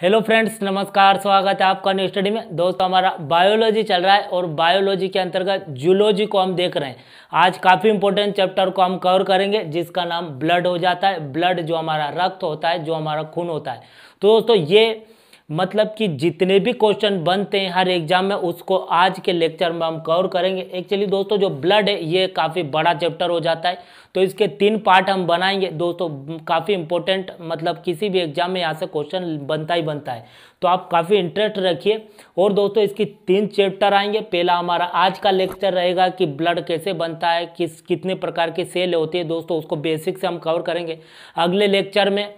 Hello friends, नमस्कार। स्वागत है आपका न्यू स्टडी में। दोस्तों, हमारा बायोलॉजी चल रहा है और बायोलॉजी के अंतर्गत जूलॉजी को हम देख रहे हैं। आज काफ़ी इंपॉर्टेंट चैप्टर को हम कवर करेंगे जिसका नाम ब्लड हो जाता है। ब्लड जो हमारा रक्त होता है, जो हमारा खून होता है। तो दोस्तों, ये मतलब कि जितने भी क्वेश्चन बनते हैं हर एग्जाम में, उसको आज के लेक्चर में हम कवर करेंगे। एक्चुअली दोस्तों, जो ब्लड है ये काफ़ी बड़ा चैप्टर हो जाता है, तो इसके 3 पार्ट हम बनाएंगे दोस्तों। काफ़ी इंपॉर्टेंट, मतलब किसी भी एग्जाम में यहाँ से क्वेश्चन बनता ही बनता है, तो आप काफ़ी इंटरेस्ट रखिए। और दोस्तों, इसकी 3 चैप्टर आएंगे। पहला हमारा आज का लेक्चर रहेगा कि ब्लड कैसे बनता है, कितने प्रकार के सेल होती है दोस्तों, उसको बेसिक से हम कवर करेंगे। अगले लेक्चर में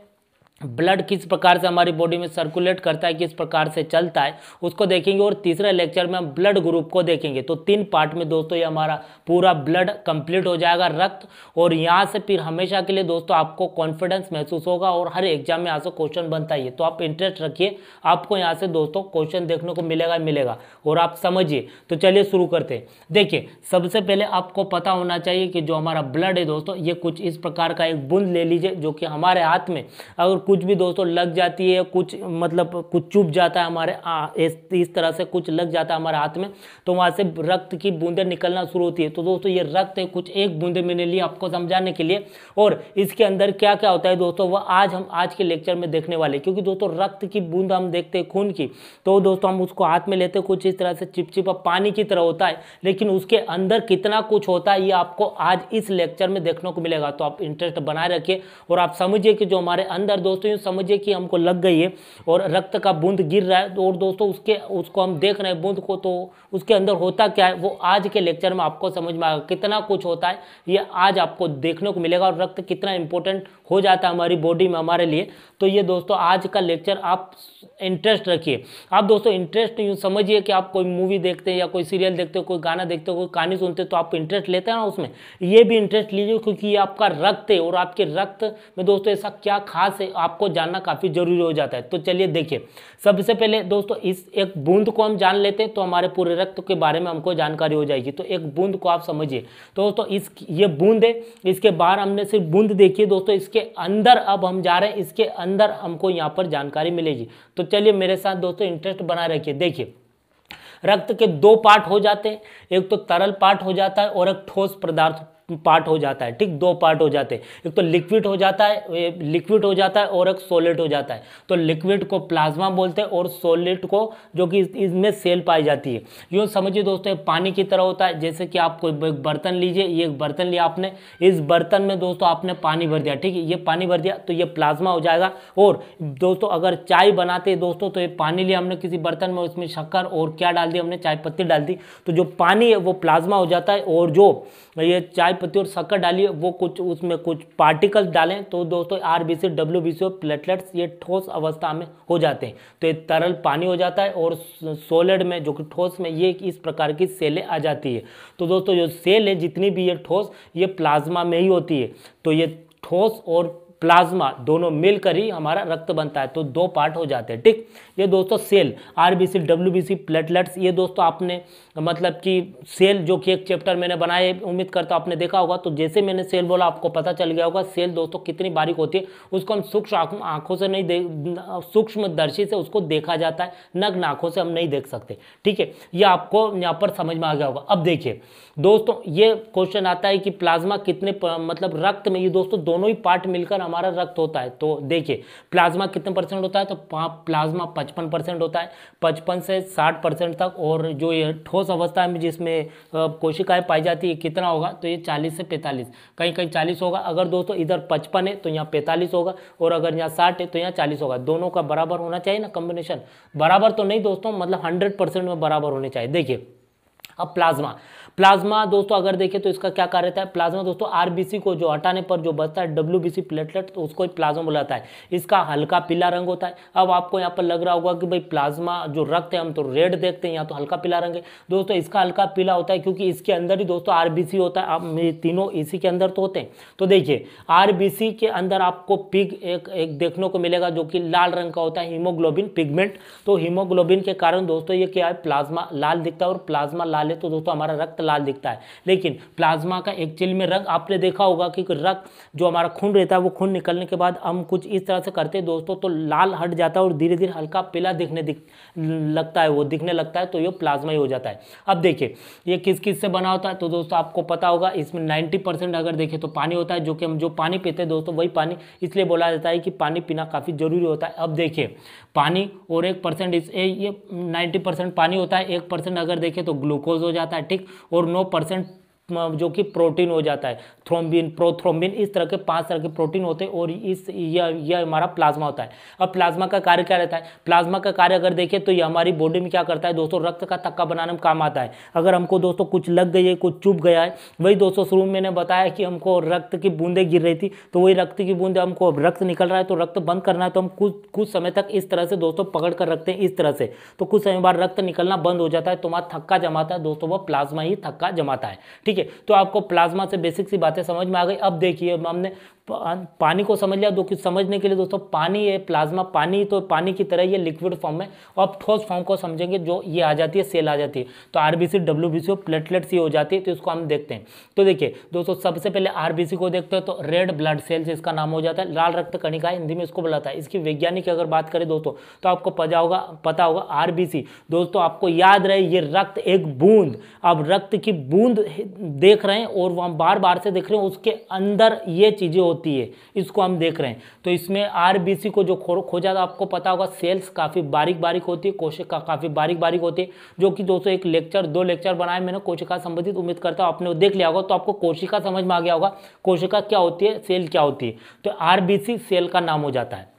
ब्लड किस प्रकार से हमारी बॉडी में सर्कुलेट करता है, किस प्रकार से चलता है, उसको देखेंगे। और तीसरे लेक्चर में हम ब्लड ग्रुप को देखेंगे। तो 3 पार्ट में दोस्तों ये हमारा पूरा ब्लड कंप्लीट हो जाएगा, रक्त। और यहाँ से फिर हमेशा के लिए दोस्तों आपको कॉन्फिडेंस महसूस होगा और हर एग्जाम में यहाँ से क्वेश्चन बनता ही है। तो आप इंटरेस्ट रखिए, आपको यहाँ से दोस्तों क्वेश्चन देखने को मिलेगा और आप समझिए। तो चलिए शुरू करते हैं। देखिए, सबसे पहले आपको पता होना चाहिए कि जो हमारा ब्लड है दोस्तों, ये कुछ इस प्रकार का एक बूंद ले लीजिए, जो कि हमारे हाथ में अगर कुछ भी दोस्तों लग जाती है, कुछ मतलब कुछ चुभ जाता है हमारे इस तरह से कुछ लग जाता है हमारे हाथ में, तो वहां से रक्त की बूंदें निकलना शुरू होती है। तो दोस्तों, ये रक्त है, कुछ एक बूंदे मैंने ली आपको समझाने के लिए। और इसके अंदर क्या क्या होता है दोस्तों, वह हम आज के लेक्चर में देखने वाले। क्योंकि दोस्तों, रक्त की बूंद हम देखते हैं खून की, तो दोस्तों हम उसको हाथ में लेते हैं, कुछ इस तरह से चिपचिपा पानी की तरह होता है, लेकिन उसके अंदर कितना कुछ होता है ये आपको आज इस लेक्चर में देखने को मिलेगा। तो आप इंटरेस्ट बनाए रखिए और आप समझिए कि जो हमारे अंदर दोस्तों, समझिए कि हमको लग गई है और रक्त का बूंद गिर रहा है, और दोस्तों उसको हम देख रहे हैं बूंद को, तो उसके अंदर होता क्या है वो आज के लेक्चर में आपको समझ में आएगा। कितना कुछ होता है ये आज आपको देखने को मिलेगा, और रक्त कितना इंपॉर्टेंट हो जाता है हमारी बॉडी में हमारे लिए। तो ये दोस्तों आज का लेक्चर आप इंटरेस्ट रखिए। आप दोस्तों इंटरेस्ट यूँ समझिए कि आप कोई मूवी देखते हैं या कोई सीरियल देखते हो, कोई गाना देखते हो, कोई कहानी सुनते हो, तो आप इंटरेस्ट लेते हैं ना उसमें, ये भी इंटरेस्ट लीजिए, क्योंकि ये आपका रक्त है। और आपके रक्त में दोस्तों ऐसा क्या खास है आपको जानना काफ़ी जरूरी हो जाता है। तो चलिए देखिए, सबसे पहले दोस्तों इस एक बूंद को हम जान लेते हैं, तो हमारे पूरे रक्त के बारे में हमको जानकारी हो जाएगी। तो एक बूंद को आप समझिए। तो दोस्तों ये बूंद है, इसके बाहर हमने सिर्फ बूंद देखी है दोस्तों, इसके अंदर अब हम जा रहे हैं, इसके अंदर हमको यहाँ पर जानकारी मिलेगी। तो चलिए मेरे साथ दोस्तों इंटरेस्ट बनाए रखिए। देखिए, रक्त के 2 पार्ट हो जाते हैं, एक तो तरल पार्ट हो जाता है और एक ठोस पदार्थ पार्ट हो जाता है। ठीक, 2 पार्ट हो जाते हैं, एक तो लिक्विड हो जाता है और एक सॉलिड हो जाता है। तो लिक्विड को प्लाज्मा बोलते हैं और सॉलिड को, जो कि इसमें सेल पाई जाती है। यूँ समझिए दोस्तों, पानी की तरह होता है। जैसे कि आप कोई एक बर्तन लीजिए, ये एक बर्तन लिया आपने, इस बर्तन में दोस्तों आपने पानी भर दिया। ठीक है, ये पानी भर दिया तो ये प्लाज्मा हो जाएगा। और दोस्तों अगर चाय बनाते हैं दोस्तों, तो ये पानी लिया हमने किसी बर्तन में, उसमें शक्कर और क्या डाल दी हमने, चाय पत्ती डाल दी, तो जो पानी है वो प्लाज्मा हो जाता है। और जो ये चाय पत्ती और शक्कर डालिए, वो कुछ उसमें कुछ पार्टिकल्स डालें, तो दोस्तों आरबीसी, डब्ल्यूबीसी और प्लेटलेट्स ये ठोस अवस्था में हो जाते हैं। तो ये तरल पानी हो जाता है, और सॉलिड में जो कि ठोस में, ये इस प्रकार की सेलें आ जाती है। तो दोस्तों जो सेल है जितनी भी ये ठोस, ये प्लाज्मा में ही होती है। तो ये ठोस और प्लाज्मा दोनों मिलकर ही हमारा रक्त बनता है। तो 2 पार्ट हो जाते हैं। ठीक, ये दोस्तों सेल, आरबीसी, डब्ल्यूबीसी, प्लेटलेट्स, ये दोस्तों आपने मतलब कि सेल जो कि एक चैप्टर मैंने बनाया है, उम्मीद करता हूं आपने देखा होगा। तो जैसे मैंने सेल बोला आपको पता चल गया होगा सेल दोस्तों कितनी बारीक होती है। उसको हम सूक्ष्म आंखों से नहीं सूक्ष्मदर्शी से उसको देखा जाता है, नग्न आंखों से हम नहीं देख सकते। ठीक है, ये आपको यहाँ पर समझ में आ गया होगा। अब देखिए दोस्तों, ये क्वेश्चन आता है कि प्लाज्मा कितने मतलब रक्त में, ये दोस्तों दोनों ही पार्ट मिलकर हमारा रक्त होता है। तो देखिए प्लाज्मा कितने परसेंट होता है, तो प्लाज्मा 55% होता है, 55 से 60% तक। और जो ये ठोस अवस्था में जिसमें कोशिकाएं पाई जाती है, कितना होगा, तो ये 40 से 45, कहीं कहीं 40 होगा। अगर दोस्तों इधर 55 है तो यहाँ 45 होगा, और अगर यहाँ 60 है तो यहाँ 40 होगा। दोनों का बराबर होना चाहिए ना, कॉम्बिनेशन। बराबर तो नहीं दोस्तों, मतलब 100% में बराबर होने चाहिए। देखिए अब प्लाज्मा दोस्तों अगर देखें तो इसका क्या कार्य रहता है। प्लाज्मा दोस्तों आरबीसी को जो हटाने पर जो बचता है, डब्ल्यूबीसी प्लेटलेट, तो उसको प्लाज्मा बुलाता है। इसका हल्का पीला रंग होता है। अब आपको यहाँ पर लग रहा होगा कि भाई प्लाज्मा जो रक्त है हम तो रेड देखते हैं, यहाँ तो हल्का पीला रंग है। दोस्तों इसका हल्का पीला होता है क्योंकि इसके अंदर ही दोस्तों आरबीसी होता है। अब ये तीनों इसी के अंदर तो होते हैं। तो देखिए आरबीसी के अंदर आपको पिग एक देखने को मिलेगा जो कि लाल रंग का होता है, हीमोग्लोबिन पिगमेंट। तो हीमोग्लोबिन के कारण दोस्तों ये क्या है, प्लाज्मा लाल दिखता है, और प्लाज्मा लाल है तो दोस्तों हमारा रक्त लाल दिखता है। लेकिन प्लाज्मा का एक्चुअली में रंग आपने देखा होगा कि रक्त जो हमारा खून रहता है वो खून निकलने के बाद हम कुछ इस तरह से करते हैं दोस्तों, तो लाल हट जाता है और धीरे धीरे हल्का पीला लगता है, वो दिखने लगता है, तो ये प्लाज्मा ही हो जाता है। अब देखिए ये किस किस से बना होता है, तो दोस्तों आपको पता होगा इसमें 90% अगर देखें तो पानी होता है, जो कि हम जो पानी पीते हैं दोस्तों वही पानी, इसलिए बोला जाता है कि पानी पीना काफ़ी जरूरी होता है। अब देखिए पानी और 1% ये 90% पानी होता है, 1% अगर देखें तो ग्लूकोज हो जाता है, ठीक, और 9% जो कि प्रोटीन हो जाता है, थ्रोम्बिन, प्रोथ्रोम्बिन, इस तरह के 5 तरह के प्रोटीन होते हैं और यह हमारा प्लाज्मा होता है। अब प्लाज्मा का कार्य क्या रहता है, प्लाज्मा का कार्य अगर देखें तो ये हमारी बॉडी में क्या करता है दोस्तों, रक्त का थक्का बनाने में काम आता है। अगर हमको दोस्तों कुछ लग गई है, कुछ चुभ गया है, वही दोस्तों शुरू में मैंने बताया कि हमको रक्त की बूंदें गिर रही थी, तो वही रक्त की बूंदें हमको रक्त निकल रहा है, तो रक्त बंद करना है, तो हम कुछ समय तक इस तरह से दोस्तों पकड़ कर रखते हैं इस तरह से, तो कुछ समय बाद रक्त निकलना बंद हो जाता है, तो वहाँ थक्का जमाता है दोस्तों, वो प्लाज्मा ही थक्का जमाता है, ठीक है। तो आपको प्लाज्मा से बेसिक सी बातें समझ में आ गई। अब देखिए हमने पानी को समझ लिया, कुछ समझने के लिए दोस्तों पानी है, प्लाज्मा पानी, तो पानी की तरह ये लिक्विड फॉर्म में, अब ठोस फॉर्म को समझेंगे, जो ये आ जाती है सेल आ जाती है, तो आरबीसी डब्ल्यूबीसी और प्लेटलेट्स ये हो जाती है, तो इसको हम देखते हैं। तो देखिए दोस्तों सबसे पहले आरबीसी को देखते हैं, तो रेड ब्लड सेल्स इसका नाम हो जाता है, लाल रक्त कणिका हिंदी में इसको बुलाता है। इसकी वैज्ञानिक अगर बात करें दोस्तों तो आपको पता होगा आरबीसी दोस्तों, आपको याद रहे ये रक्त एक बूंद, अब रक्त की बूंद देख रहे हैं और वहाँ बार बार से देख रहे हैं, उसके अंदर ये चीजें होती है, इसको हम देख रहे हैं। तो इसमें आरबीसी को जो खोजा था, आपको पता होगा सेल्स काफी बारीक बारीक होती है, कोशिका काफी बारीक बारीक होती है, जो कि दोस्तों एक लेक्चर 2 लेक्चर बनाए मैंने कोशिका संबंधित, उम्मीद करता हूं आपने देख लिया होगा, तो आपको कोशिका समझ में आ गया होगा, कोशिका क्या होती है, सेल क्या होती है, तो आरबीसी सेल का नाम हो जाता है।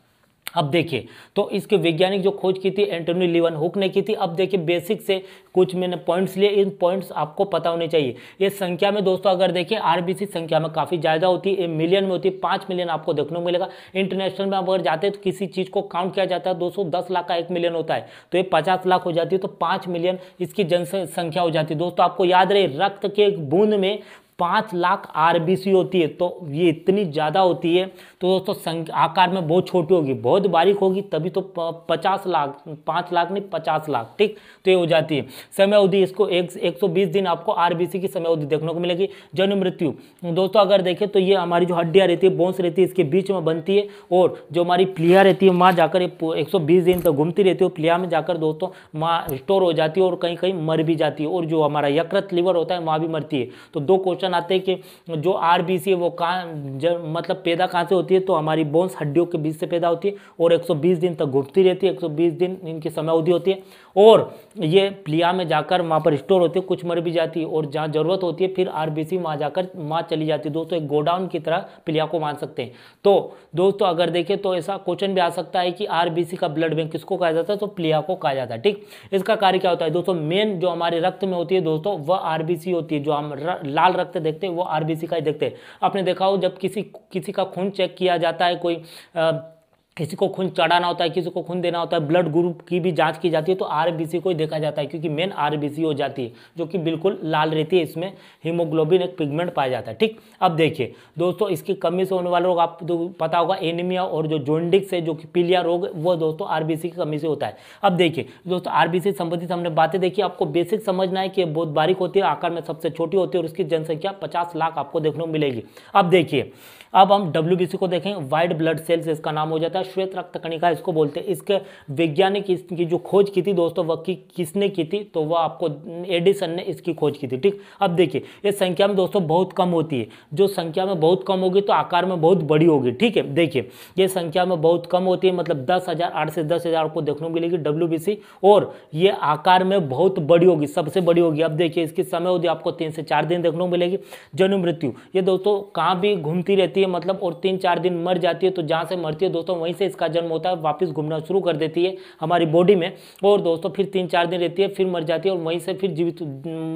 अब देखिए तो इसके वैज्ञानिक जो खोज की थी एंटोनी लीवनहुक ने की थी। अब देखिए बेसिक से कुछ मैंने पॉइंट्स लिए, इन पॉइंट्स आपको पता होने चाहिए। ये संख्या में दोस्तों अगर देखिए आरबीसी संख्या में काफी ज्यादा होती है, मिलियन में होती है, 5 मिलियन आपको देखने को मिलेगा। इंटरनेशनल में अगर जाते हैं तो किसी चीज को काउंट किया जाता है 210 लाख का 1 मिलियन होता है, तो ये 50 लाख हो जाती है, तो 5 मिलियन इसकी जनसंख्या हो जाती है। दोस्तों आपको याद रहे रक्त के एक बूंद में 5 लाख आरबीसी होती है, तो ये इतनी ज़्यादा होती है, तो दोस्तों आकार में बहुत छोटी होगी, बहुत बारीक होगी, तभी तो 50 लाख, 5 लाख नहीं 50 लाख, ठीक, तो ये हो जाती है। समय अवधि इसको 120 दिन आपको आरबीसी की समय अवधि देखने को मिलेगी। जन्म मृत्यु दोस्तों अगर देखें तो ये हमारी जो हड्डियाँ रहती है, बोन्स रहती है, इसके बीच में बनती है, और जो हमारी प्लिया रहती है वहाँ जाकर 120 दिन तक घूमती रहती है, प्लिया में जाकर दोस्तों वहाँ स्टोर हो जाती है और कहीं कहीं मर भी जाती है, और जो हमारा यकृत लीवर होता है वहाँ भी मरती है। तो 2 क्वेश्चन आते हैं कि जो आरबीसी है वो कहाँ मतलब पैदा कहाँ से होती है, तो हमारी बोन्स हड्डियों के बीच से पैदा होती है और 120 दिन तक घूमती रहती है, 120 दिन इनकी समय अवधि होती है, और ये प्लिया में जाकर वहाँ पर स्टोर होती है, कुछ मर भी जाती है, और जहाँ जरूरत होती है फिर आरबीसी वहाँ जाकर वहाँ चली जाती है। दोस्तों एक गोडाउन की तरह प्लिया को मान सकते हैं। तो दोस्तों अगर देखें तो ऐसा क्वेश्चन भी आ सकता है कि आरबीसी का ब्लड बैंक किसको कहा जाता है, तो प्लिया को कहा जाता है, ठीक। इसका कार्य क्या होता है दोस्तों, मेन जो हमारे रक्त में होती है दोस्तों वह आरबीसी होती है, जो हम लाल रक्त देखते हैं वो आरबीसी का ही देखते हैं। आपने देखा हो जब किसी का खून चेक किया जाता है, कोई किसी को खून चढ़ाना होता है, किसी को खून देना होता है, ब्लड ग्रुप की भी जांच की जाती है, तो आरबीसी को ही देखा जाता है, क्योंकि मेन आरबीसी हो जाती है जो कि बिल्कुल लाल रहती है, इसमें हीमोग्लोबिन एक पिगमेंट पाया जाता है, ठीक। अब देखिए दोस्तों इसकी कमी से होने वाला रोग आपको पता होगा एनीमिया, और जो जॉन्डिस है जो कि पीलिया रोग वो दोस्तों आरबीसी की कमी से होता है। अब देखिए दोस्तों आरबीसी संबंधित हमने बातें देखी, आपको बेसिक समझना है कि बहुत बारीक होती है, आकार में सबसे छोटी होती है, और उसकी जनसंख्या 50 लाख आपको देखने को मिलेगी। अब देखिए अब हम डब्ल्यूबीसी को देखें, व्हाइट ब्लड सेल्स इसका नाम हो जाता है, श्वेत रक्त कणिका इसको बोलते हैं। इसके वैज्ञानिक इसकी जो खोज की थी दोस्तों वह किसने की थी, तो वह आपको एडिसन ने इसकी खोज की थी, ठीक। अब देखिए ये संख्या में दोस्तों बहुत कम होती है, जो संख्या में बहुत कम होगी तो आकार में बहुत बड़ी होगी, ठीक है। देखिए ये संख्या में बहुत कम होती है, मतलब 10,000 8 से 10,000 आपको देखने को मिलेगी डब्ल्यूबीसी, और ये आकार में बहुत बड़ी होगी, सबसे बड़ी होगी। अब देखिए इसकी समय अवधि आपको 3 से 4 दिन देखने को मिलेगी। जन्म मृत्यु ये दोस्तों कहाँ भी घूमती रहती है, मतलब, और 3-4 दिन मर जाती है, तो जहां से मरती है दोस्तों वहीं से इसका जन्म होता है, वापस घूमना शुरू कर देती है हमारी बॉडी में, और दोस्तों फिर 3-4 दिन रहती है, फिर मर जाती है, और वहीं से फिर जीवित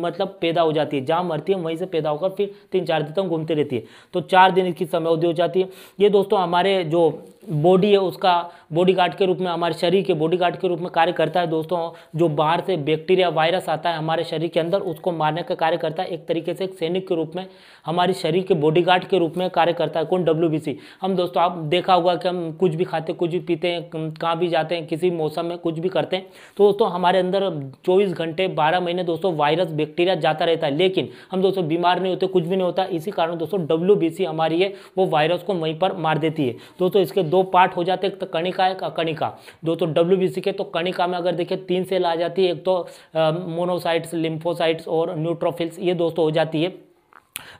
मतलब पैदा हो जाती है, जहां मरती है वहीं से पैदा होकर फिर 3-4 दिन तक घूमती रहती है, तो 4 दिन इसकी समय अवधि हो जाती है। ये दोस्तों हमारे जो बॉडी है उसका बॉडी गार्ड के रूप में, हमारे शरीर के बॉडी गार्ड के रूप में कार्य करता है दोस्तों। जो बाहर से बैक्टीरिया वायरस आता है हमारे शरीर के अंदर, उसको मारने का कार्य करता है। एक तरीके से एक सैनिक के रूप में, हमारे शरीर के बॉडी गार्ड के रूप में कार्य करता है। कौन? WBC। हम दोस्तों, आप देखा होगा कि हम कुछ भी खाते, कुछ भी पीते हैं, कहाँ भी जाते हैं, किसी मौसम में कुछ भी करते हैं, तो दोस्तों हमारे अंदर 24 घंटे 12 महीने दोस्तों वायरस बैक्टीरिया जाता रहता है, लेकिन हम दोस्तों बीमार नहीं होते, कुछ भी नहीं होता। इसी कारण दोस्तों WBC हमारी है वो वायरस को वहीं पर मार देती है। दोस्तों इसके दो पार्ट हो जाते हैं, एक तो कणिका, एक अकणिका। दोस्तों WBC के तो कणिका में अगर देखें 3 सेल आ जाती है, एक तो मोनोसाइट्स, लिम्फोसाइट्स और न्यूट्रोफिल्स, ये दोस्तों हो जाती है।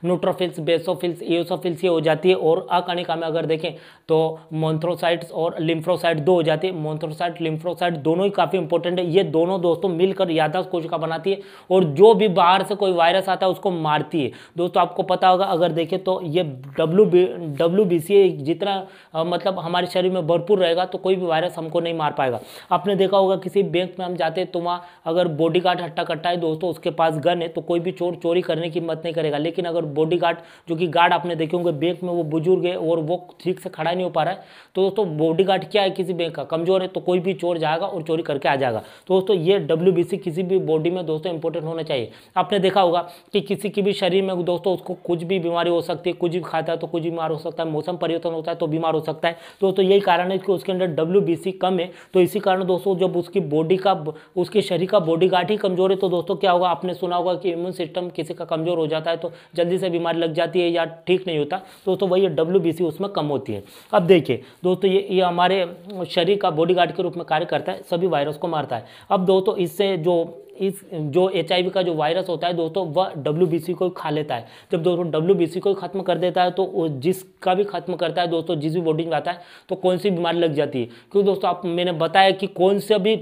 न्यूट्रोफिल्स, बेसोफिल्स, एओसोफिल्स ये हो जाती है। और अकणिका में अगर देखें तो मोन्थ्रोसाइट्स और लिम्फ्रोसाइट 2 हो जाती है। मोन्थ्रोसाइट, लिम्फ्रोसाइट दोनों ही काफ़ी इंपॉर्टेंट है। ये दोनों दोस्तों मिलकर याददाश्त कोशिका बनाती है और जो भी बाहर से कोई वायरस आता है उसको मारती है। दोस्तों आपको पता होगा, अगर देखें तो ये WBC जितना मतलब हमारे शरीर में भरपूर रहेगा तो कोई भी वायरस हमको नहीं मार पाएगा। आपने देखा होगा किसी बैंक में हम जाते हैं तो वहाँ अगर बॉडी गार्ड हट्टा कट्टा है दोस्तों, उसके पास गन है, तो कोई भी चोर चोरी करने की हिम्मत नहीं करेगा। लेकिन अगर बॉडी गार्ड, जो कि गार्ड आपने देखे होंगे बैंक में, वो बुजुर्ग है और वो ठीक से खड़ा नहीं हो पा रहा है, तो दोस्तों बॉडी गार्ड क्या है, किसी बैंक का कमजोर है, तो कोई भी चोर जाएगा और चोरी करके आ जाएगा। तो दोस्तों ये WBC किसी भी बॉडी में दोस्तों इंपॉर्टेंट होना चाहिए। आपने देखा होगा कि किसी की भी शरीर में दोस्तों उसको कुछ भी बीमारी हो सकती है, कुछ भी खाता है तो कुछ बीमार हो सकता है, मौसम परिवर्तन होता है तो बीमार हो सकता है। दोस्तों यही कारण है कि उसके अंदर WBC कम है। तो इसी कारण दोस्तों जब उसकी बॉडी का, उसके शरीर का बॉडी गार्ड ही कमजोर है, तो दोस्तों क्या होगा, आपने सुना होगा कि इम्यून सिस्टम किसी का कमजोर हो जाता है तो जल्दी से बीमारी लग जाती है या ठीक नहीं होता। दोस्तों वही WBC उसमें कम होती है। अब देखिए दोस्तों, ये हमारे शरीर का बॉडी गार्ड के रूप में कार्य करता है, सभी वायरस को मारता है। अब दोस्तों इससे जो HIV का जो वायरस होता है दोस्तों, वह WBC को खा लेता है। जब दोस्तों WBC को खत्म कर देता है तो जिसका भी खत्म करता है दोस्तों, जिस भी बॉडी में आता है तो कौन सी बीमारी लग जाती है। क्योंकि दोस्तों मैंने बताया कि कौन से भी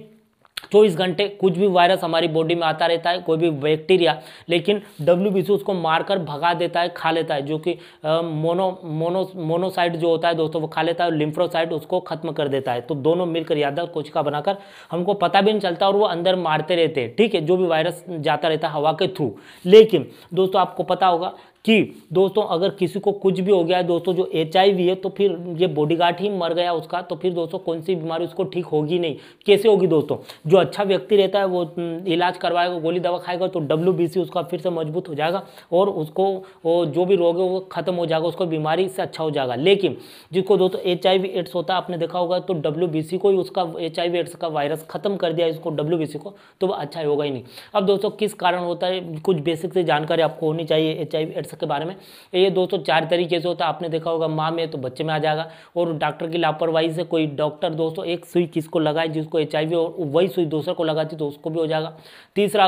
24 घंटे कुछ भी वायरस हमारी बॉडी में आता रहता है, कोई भी बैक्टीरिया, लेकिन WBC उसको मारकर भगा देता है, खा लेता है। जो कि मोनोसाइट जो होता है दोस्तों वो खा लेता है और लिम्फ्रोसाइट उसको खत्म कर देता है। तो दोनों मिलकर याददाश्त कोशिका बनाकर हमको पता भी नहीं चलता और वो अंदर मारते रहते हैं, ठीक है, जो भी वायरस जाता रहता है हवा के थ्रू। लेकिन दोस्तों आपको पता होगा कि दोस्तों अगर किसी को कुछ भी हो गया है दोस्तों, जो HIV है, तो फिर ये बॉडीगार्ड ही मर गया उसका, तो फिर दोस्तों कौन सी बीमारी उसको ठीक होगी नहीं। कैसे होगी दोस्तों? जो अच्छा व्यक्ति रहता है वो इलाज करवाएगा, गोली दवा खाएगा, तो WBC उसका फिर से मजबूत हो जाएगा और उसको जो भी रोग है वो खत्म हो जाएगा, उसको बीमारी से अच्छा हो जाएगा। लेकिन जिसको दोस्तों HIV एड्स होता है, आपने देखा होगा, तो WBC को ही उसका HIV एड्स का वायरस खत्म कर दिया इसको, WBC को, तो वो अच्छा होगा ही नहीं। अब दोस्तों किस कारण होता है, कुछ बेसिक से जानकारी आपको होनी चाहिए HIV एड्स के बारे में। ये दोस्तों 4 तरीके से होता है। आपने देखा होगा, माँ में तो बच्चे में आ जाएगा, और डॉक्टर की लापरवाही से कोई डॉक्टर दोस्तों एक सुई किसको लगाए जिसको HIV और वही सुई दूसरे को लगाती तो उसको भी हो जाएगा। तीसरा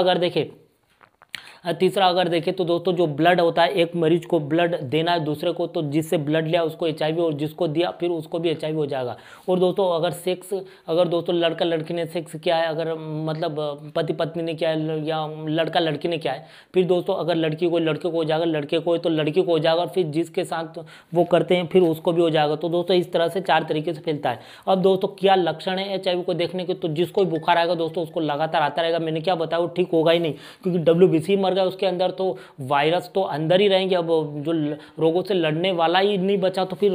अगर देखें तो दोस्तों जो ब्लड होता है, एक मरीज को ब्लड देना है दूसरे को, तो जिससे ब्लड लिया उसको HIV और जिसको दिया फिर उसको भी HIV हो जाएगा। और दोस्तों अगर दोस्तों लड़का लड़की ने सेक्स किया है, अगर मतलब पति पत्नी ने किया है या लड़का लड़की ने किया है, फिर दोस्तों अगर लड़की को लड़के को हो जाएगा, लड़के को तो लड़की को हो जाएगा, और फिर जिसके साथ वो करते हैं फिर उसको भी हो जाएगा। तो दोस्तों इस तरह से 4 तरीके से फैलता है। अब दोस्तों क्या लक्षण है HIV को देखने के, तो जिसको भी बुखार आएगा दोस्तों उसको लगातार आता रहेगा। मैंने क्या बताया, वो ठीक होगा ही नहीं, क्योंकि WBC मर गया उसके अंदर, तो वायरस तो अंदर ही रहेंगे। अब जो रोगों से लड़ने वाला ही नहीं बचा तो फिर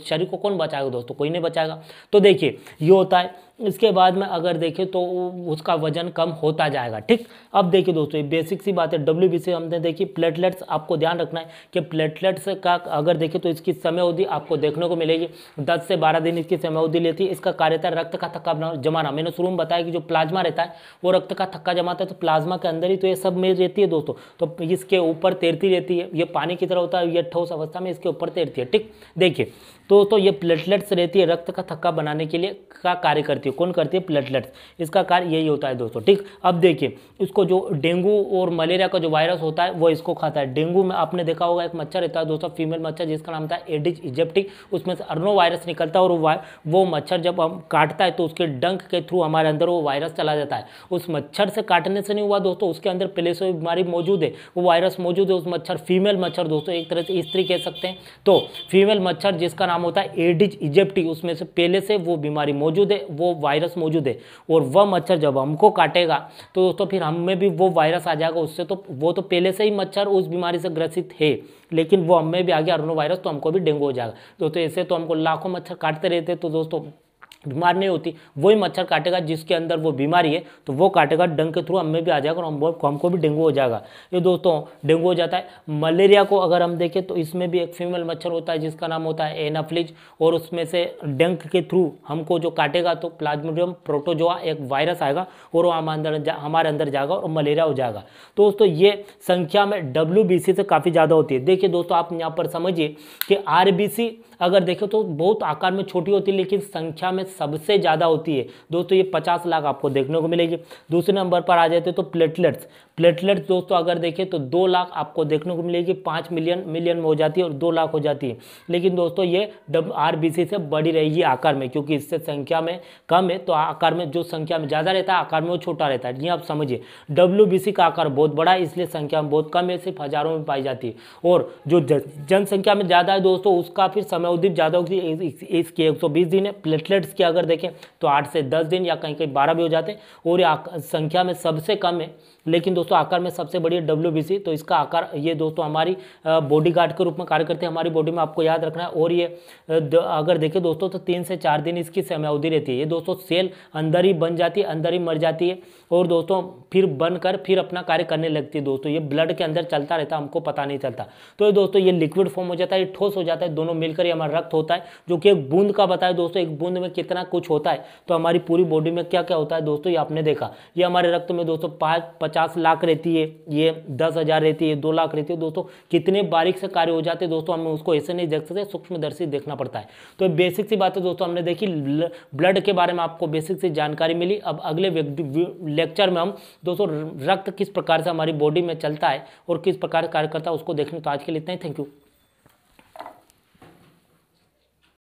शरीर को कौन बचाएगा दोस्तों? कोई नहीं बचाएगा। तो देखिए ये होता है। इसके बाद में अगर देखें तो उसका वजन कम होता जाएगा, ठीक। अब देखिए दोस्तों ये बेसिक सी बात है। WBC हमने देखी, प्लेटलेट्स आपको ध्यान रखना है कि प्लेटलेट्स का अगर देखें तो इसकी समय अवधि आपको देखने को मिलेगी, 10 से 12 दिन इसकी समय अवधि लेती है। इसका कार्य था रक्त का थक्का जमाना। मैंने शुरू में बताया कि जो प्लाज्मा रहता है वो रक्त का थक्का जमाता है, तो प्लाज्मा के अंदर ही तो ये सब में रहती है दोस्तों, तो इसके ऊपर तैरती रहती है। ये पानी की तरह होता है, ये ठोस अवस्था में इसके ऊपर तैरती है, ठीक। देखिए तो ये प्लेटलेट्स रहती है, रक्त का थक्का बनाने के लिए का कार्य करती है। कौन करती है? प्लेटलेट्स। इसका कार्य यही होता है दोस्तों, ठीक। अब देखिए इसको जो डेंगू और मलेरिया का जो वायरस होता है वो इसको खाता है। डेंगू में आपने देखा होगा एक मच्छर रहता है दोस्तों, फीमेल मच्छर, जिसका नाम था एडिस इजिप्टी, उसमें से अर्नो वायरस निकलता है, और वो मच्छर जब हम काटता है तो उसके डंक के थ्रू हमारे अंदर वो वायरस चला जाता है। उस मच्छर से काटने से नहीं हुआ दोस्तों, उसके अंदर पहले से बीमारी मौजूद है, वो वायरस मौजूद है। उस मच्छर, फीमेल मच्छर दोस्तों, एक तरह से स्त्री कह सकते हैं, तो फीमेल मच्छर जिसका नाम होता है एडिस इजिप्टी, उसमें से पहले से वो बीमारी मौजूद है, वो वो वायरस मौजूद है और वह मच्छर जब हमको काटेगा तो दोस्तों फिर हम में भी वो वायरस आ जाएगा। उससे तो वो तो पहले से ही मच्छर उस बीमारी से ग्रसित है, लेकिन वो हमें भी आ गया अरोनो वायरस तो हमको भी डेंगू हो जाएगा। दोस्तों ऐसे तो हमको लाखों मच्छर काटते रहते तो दोस्तों बीमार नहीं होती, वही मच्छर काटेगा जिसके अंदर वो बीमारी है तो वो काटेगा, डंक के थ्रू हमें भी आ जाएगा और हमको भी डेंगू हो जाएगा। ये दोस्तों डेंगू हो जाता है। मलेरिया को अगर हम देखें तो इसमें भी एक फीमेल मच्छर होता है जिसका नाम होता है एनाफ्लिज, और उसमें से डंक के थ्रू हमको जो काटेगा तो प्लाज्मोडियम प्रोटोजोआ एक वायरस आएगा और वो हमारे अंदर जाएगा और मलेरिया हो जाएगा। तो दोस्तों ये संख्या में WBC से काफ़ी ज़्यादा होती है। देखिए दोस्तों आप यहाँ पर समझिए कि RBC अगर देखें तो बहुत आकार में छोटी होती है लेकिन संख्या में सबसे ज़्यादा होती है। दोस्तों ये 50 लाख आपको देखने को मिलेगी। दूसरे नंबर पर आ जाते तो प्लेटलेट्स दोस्तों अगर देखें तो 2 लाख आपको देखने को मिलेगी, 5 मिलियन में हो जाती है और 2 लाख हो जाती है। लेकिन दोस्तों ये RBC से बड़ी रहेगी आकार में, क्योंकि इससे संख्या में कम है तो आकार में जो संख्या में ज़्यादा रहता है आकार में वो छोटा रहता है। ये आप समझिए WBC का आकार बहुत बड़ा है इसलिए संख्या में बहुत कम है, सिर्फ हजारों में पाई जाती है। और जो जनसंख्या में ज़्यादा है दोस्तों उसका फिर समय अवधि ज़्यादा होती है, इसकी 120 दिन है। प्लेटलेट्स की अगर देखें तो 8 से 10 दिन या कहीं कहीं 12 भी हो जाते हैं। और ये संख्या में सबसे कम है लेकिन दोस्तों आकार में सबसे बड़ी है WBC। तो इसका आकार ये दोस्तों हमारी बॉडी गार्ड के रूप में कार्य करते हैं हमारी बॉडी में, आपको याद रखना है। और ये अगर देखें दोस्तों तो 3 से 4 दिन इसकी समय अवधि रहती है। ये दोस्तों सेल अंदर ही बन जाती है, अंदर ही मर जाती है और दोस्तों फिर बनकर फिर अपना कार्य करने लगती है। दोस्तों ये ब्लड के अंदर चलता रहता है, हमको पता नहीं चलता। तो दोस्तों ये लिक्विड फॉर्म हो जाता है, ठोस हो जाता है, दोनों मिलकर ये हमारा रक्त होता है जो कि एक बूंद का बताए दोस्तों। एक बूंद में कितना कुछ होता है तो हमारी पूरी बॉडी में क्या क्या होता है दोस्तों ये आपने देखा। ये हमारे रक्त में दोस्तों 50 लाख रहती है, ये 10,000 रहती है, 2 लाख रहती है। दोस्तों कितने बारीक से कार्य हो जाते हैं दोस्तों, हमें उसको ऐसे नहीं देख सकते, सूक्ष्मदर्शी देखना पड़ता है। तो बेसिक सी बात है दोस्तों हमने देखी, ब्लड के बारे में आपको बेसिक सी जानकारी मिली। अब अगले लेक्चर में हम दोस्तों रक्त किस प्रकार से हमारी बॉडी में चलता है और किस प्रकार कार्य करता है उसको देखने। तो आज के लिए इतना ही, थैंक यू।